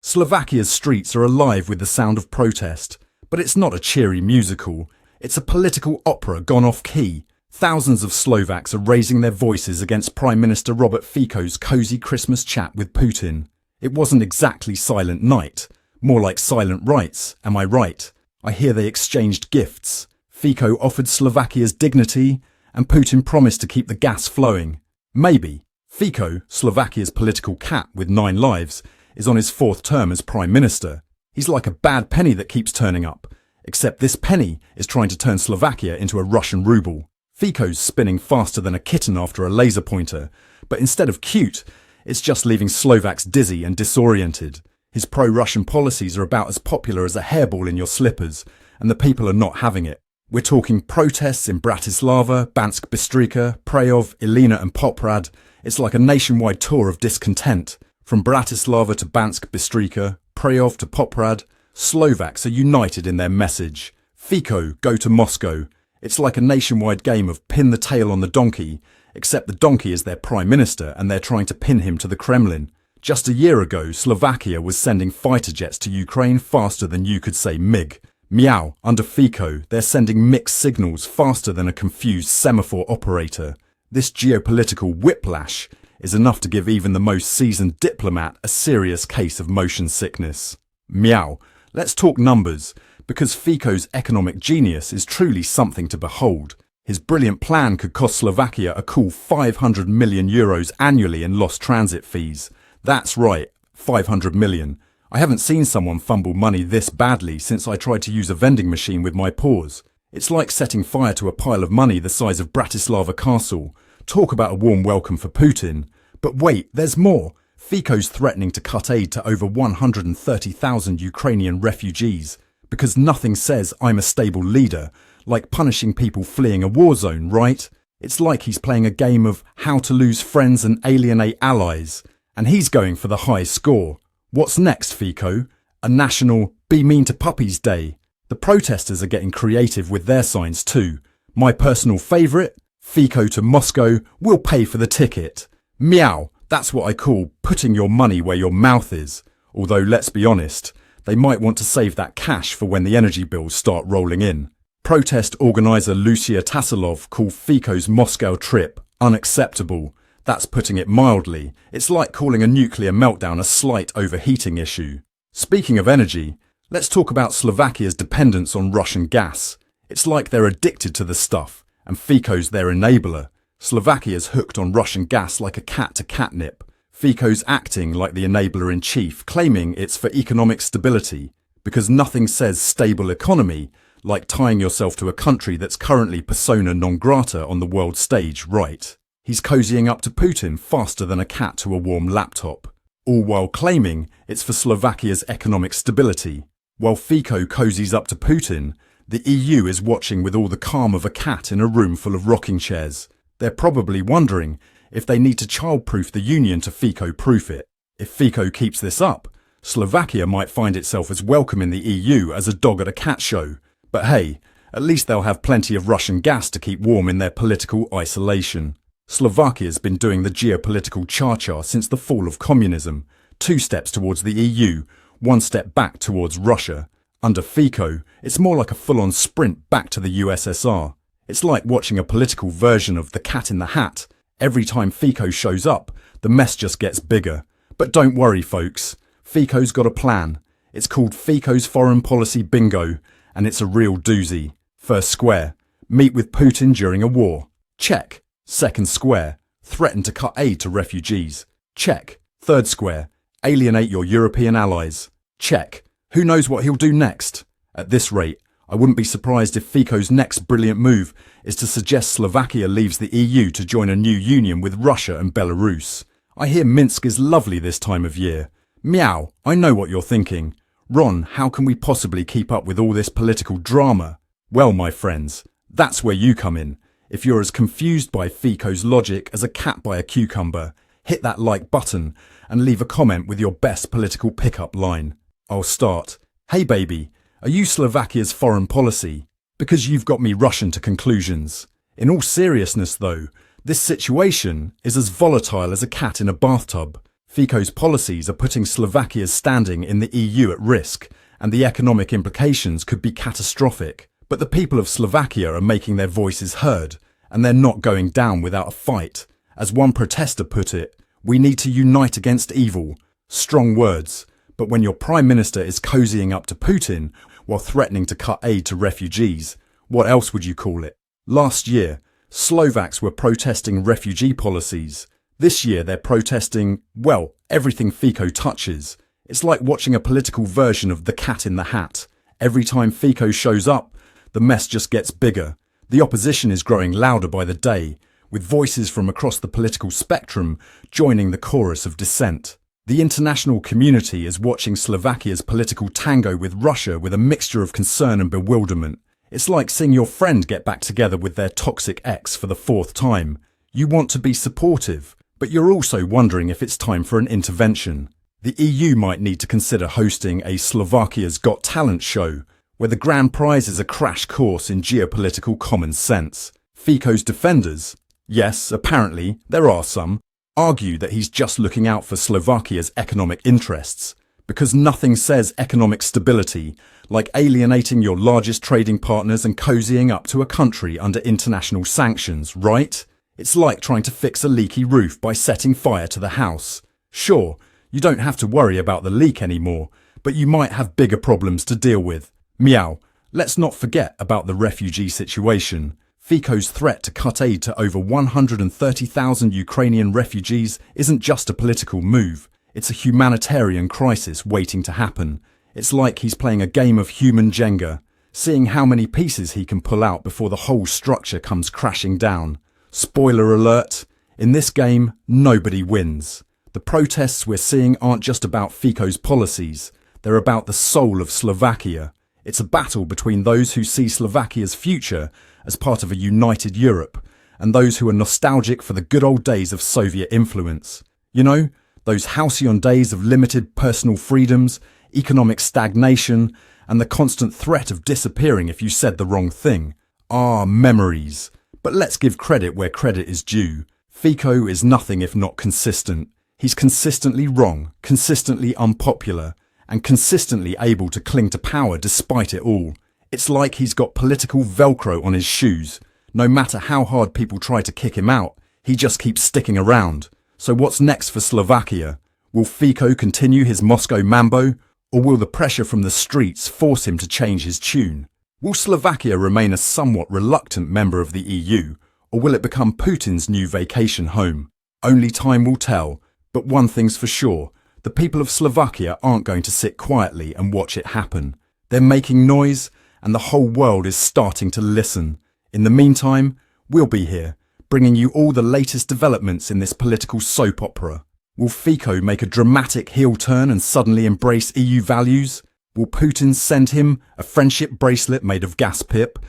Slovakia's streets are alive with the sound of protest, but it's not a cheery musical. It's a political opera gone off-key. Thousands of Slovaks are raising their voices against Prime Minister Robert Fico's cosy Christmas chat with Putin. It wasn't exactly Silent Night, more like Silent Rights, am I right? I hear they exchanged gifts. Fico offered Slovakia's dignity, and Putin promised to keep the gas flowing. Maybe. Fico, Slovakia's political cat with 9 lives, is on his 4th term as Prime Minister. He's like a bad penny that keeps turning up, except this penny is trying to turn Slovakia into a Russian ruble. Fico's spinning faster than a kitten after a laser pointer, but instead of cute, it's just leaving Slovaks dizzy and disoriented. His pro-Russian policies are about as popular as a hairball in your slippers, and the people are not having it. We're talking protests in Bratislava, Bansk Bystrica, Prejov, Ilina and Poprad. It's like a nationwide tour of discontent. From Bratislava to Bansk Bystrica, Prejov to Poprad, Slovaks are united in their message. Fico, go to Moscow. It's like a nationwide game of pin the tail on the donkey, except the donkey is their prime minister and they're trying to pin him to the Kremlin. Just a year ago, Slovakia was sending fighter jets to Ukraine faster than you could say MiG. Meow, under Fico, they're sending mixed signals faster than a confused semaphore operator. This geopolitical whiplash is enough to give even the most seasoned diplomat a serious case of motion sickness. Meow, let's talk numbers, because Fico's economic genius is truly something to behold. His brilliant plan could cost Slovakia a cool €500 million annually in lost transit fees. That's right, 500 million. I haven't seen someone fumble money this badly since I tried to use a vending machine with my paws. It's like setting fire to a pile of money the size of Bratislava Castle. Talk about a warm welcome for Putin. But wait, there's more. Fico's threatening to cut aid to over 130,000 Ukrainian refugees, because nothing says I'm a stable leader like punishing people fleeing a war zone, right? It's like he's playing a game of how to lose friends and alienate allies, and he's going for the high score. What's next, Fico? A national Be Mean to Puppies Day. The protesters are getting creative with their signs too. My personal favourite, Fico to Moscow, will pay for the ticket. Meow, that's what I call putting your money where your mouth is. Although, let's be honest, they might want to save that cash for when the energy bills start rolling in. Protest organiser Lucia Tassilov called Fico's Moscow trip unacceptable. That's putting it mildly. It's like calling a nuclear meltdown a slight overheating issue. Speaking of energy, let's talk about Slovakia's dependence on Russian gas. It's like they're addicted to the stuff, and Fico's their enabler. Slovakia's hooked on Russian gas like a cat to catnip. Fico's acting like the enabler-in-chief, claiming it's for economic stability, because nothing says stable economy like tying yourself to a country that's currently persona non grata on the world stage, right? He's cozying up to Putin faster than a cat to a warm laptop, all while claiming it's for Slovakia's economic stability. While Fico cozies up to Putin, the EU is watching with all the calm of a cat in a room full of rocking chairs. They're probably wondering if they need to child-proof the union to Fico-proof it. If Fico keeps this up, Slovakia might find itself as welcome in the EU as a dog at a cat show. But hey, at least they'll have plenty of Russian gas to keep warm in their political isolation. Slovakia's been doing the geopolitical cha-cha since the fall of communism. 2 steps towards the EU, 1 step back towards Russia. Under Fico, it's more like a full-on sprint back to the USSR. It's like watching a political version of The Cat in the Hat. Every time Fico shows up, the mess just gets bigger. But don't worry, folks. Fico's got a plan. It's called Fico's Foreign Policy Bingo, and it's a real doozy. First square, meet with Putin during a war. Check. Second square, threaten to cut aid to refugees. Check. Third square, alienate your European allies. Check. Who knows what he'll do next? At this rate, I wouldn't be surprised if Fico's next brilliant move is to suggest Slovakia leaves the EU to join a new union with Russia and Belarus. I hear Minsk is lovely this time of year. Meow, I know what you're thinking. Ron, how can we possibly keep up with all this political drama? Well, my friends, that's where you come in. If you're as confused by Fico's logic as a cat by a cucumber, hit that like button and leave a comment with your best political pickup line. I'll start. Hey baby, are you Slovakia's foreign policy? Because you've got me rushing to conclusions. In all seriousness though, This situation is as volatile as a cat in a bathtub. Fico's policies are putting Slovakia's standing in the EU at risk, and the economic implications could be catastrophic. But the people of Slovakia are making their voices heard, and they're not going down without a fight. As one protester put it, we need to unite against evil. Strong words, but when your Prime Minister is cozying up to Putin while threatening to cut aid to refugees, what else would you call it? Last year, Slovaks were protesting refugee policies. This year they're protesting, well, everything Fico touches. It's like watching a political version of The Cat in the Hat. Every time Fico shows up, the mess just gets bigger. The opposition is growing louder by the day, with voices from across the political spectrum joining the chorus of dissent. The international community is watching Slovakia's political tango with Russia with a mixture of concern and bewilderment. It's like seeing your friend get back together with their toxic ex for the fourth time. You want to be supportive, but you're also wondering if it's time for an intervention. The EU might need to consider hosting a Slovakia's Got Talent show, where the grand prize is a crash course in geopolitical common sense. Fico's defenders, yes, apparently there are some, argue that he's just looking out for Slovakia's economic interests, because nothing says economic stability like alienating your largest trading partners and cozying up to a country under international sanctions, right? It's like trying to fix a leaky roof by setting fire to the house. Sure, you don't have to worry about the leak anymore, but you might have bigger problems to deal with. Meow. Let's not forget about the refugee situation. Fico's threat to cut aid to over 130,000 Ukrainian refugees isn't just a political move. It's a humanitarian crisis waiting to happen. It's like he's playing a game of human Jenga, seeing how many pieces he can pull out before the whole structure comes crashing down. Spoiler alert, in this game, nobody wins. The protests we're seeing aren't just about Fico's policies, they're about the soul of Slovakia. It's a battle between those who see Slovakia's future as part of a united Europe and those who are nostalgic for the good old days of Soviet influence. You know, those halcyon days of limited personal freedoms, economic stagnation, and the constant threat of disappearing if you said the wrong thing. Ah, memories. But let's give credit where credit is due. Fico is nothing if not consistent. He's consistently wrong, consistently unpopular, and consistently able to cling to power despite it all. It's like he's got political Velcro on his shoes. No matter how hard people try to kick him out, he just keeps sticking around. So what's next for Slovakia? Will Fico continue his Moscow mambo, or will the pressure from the streets force him to change his tune? Will Slovakia remain a somewhat reluctant member of the EU, or will it become Putin's new vacation home? Only time will tell, but one thing's for sure, the people of Slovakia aren't going to sit quietly and watch it happen. They're making noise, and the whole world is starting to listen. In the meantime, we'll be here, bringing you all the latest developments in this political soap opera. Will Fico make a dramatic heel turn and suddenly embrace EU values? Will Putin send him a friendship bracelet made of gas pip